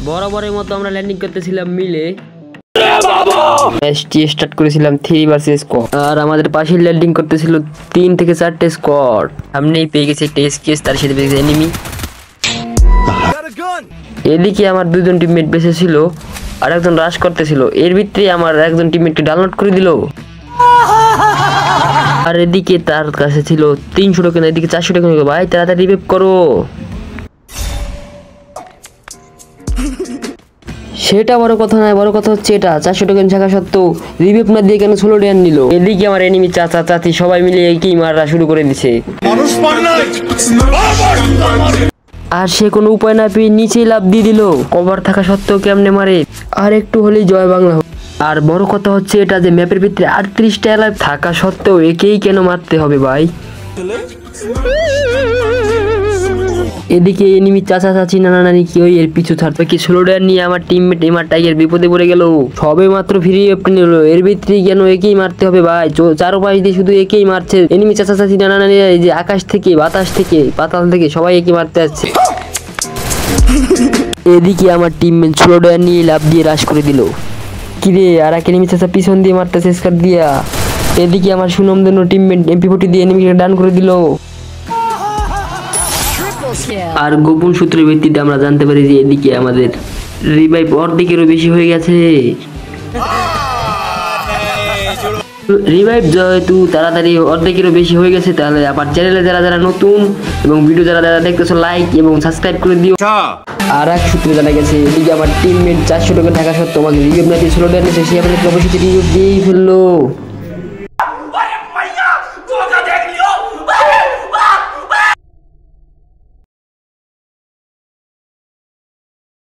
বরাবরের মতো আমরা ল্যান্ডিং করতেছিলাম মিলে ম্যাচটি স্টার্ট করেছিলাম 3 ভার্সেস স্কোয়াড আর আমাদের পাশে ল্যান্ডিং করতেছিল 3 থেকে 4টে স্কোয়াড। সামনেই পেয়ে গেছে একটা এসকেএস, তার সাথে পেয়ে গেছে এনিমি। এদিকে আমার দুজন টিমমেট বেঁচে ছিল আর একজন রাশ করতেছিল, এর ভিতরে আমার একজন টিমমেটকে ডাউনলোড করে দিল। আর এদিকে তার কাছে ছিল 300 টোকেন, এদিকে 400 টোকেন। ভাই তাড়াতাড়ি রিভাইভ করো। সেটা বড় কথা নয়, বড় কথা হচ্ছে এটা 400 টোকেন থাকা সত্ত্বেও রিভাইভ না দিয়ে কেন 16 টোকেন নিল। এদিকে আমার এনিমি চাচা চাচি সবাই মিলে একই মারা শুরু করে দিছে আর সে কোনো উপায় না পেয়ে নিচেই লাফ দিয়ে দিল। কভার থাকা সত্ত্বেও কেমনে মারে, আর একটু হলেই জয় বাংলা। আর বড় কথা হচ্ছে এটা যে ম্যাপের ভিতরে 38টা লাইফ থাকা সত্ত্বেও একেই কেন মারতে হবে ভাই। এদিকে এনিমি চাচা চাচি নানা নানি কি ওই এর পিছু ছাড়তে কি 16 টোকেন নিয়ে আমার টিমমেট এমার টাইগার বিপদে পড়ে গেল। সবে মাত্র ফ্রি ওপেন হলো, এর ভিতরে কেন একেই মারতে হবে ভাই। চারপাশ দিয়ে শুধু একেই মারছে এনিমি চাচা চাচি নানা নানি, এই যে আকাশ থেকে বাতাস থেকে পাতাল থেকে সবাই একে মারতে যাচ্ছে। এদিকে আমার টিমমেট 16 টোকেন নিয়ে লাফ দিয়ে রাশ করে দিল। কিরে আর এক এনিমি চাচা পিছন দিয়ে মারতেছে স্কার দিয়া। এদিকে আমার সুনামধন্য টিমমেট MP40 দিয়ে এনিমিকে ডান করে দিল। আর গোপন সূত্রের ভিত্তিতে আমরা জানতে পারি যে এদিকে আমাদের রিভাইভ অর্ধেকেরও বেশি হয়ে গেছে। রিভাইভ যেহেতু তাড়াতাড়ি অর্ধেকেরও বেশি হয়ে গেছে, তাহলে আবার চ্যানেলে যারা যারা নতুন এবং ভিডিও যারা যারা দেখতেছো লাইক এবং সাবস্ক্রাইব করে দিও। আর এক সূত্রে জানা গেছে এদিকে আমার টিমমেট 400 টোকেন থাকা সত্ত্বেও আমাকে রিভাইভ না দিয়ে 16 টোকেন নিয়েছে, সে আমাদেরকে অবশ্যই রিভাইভ দিয়েই ফেললো।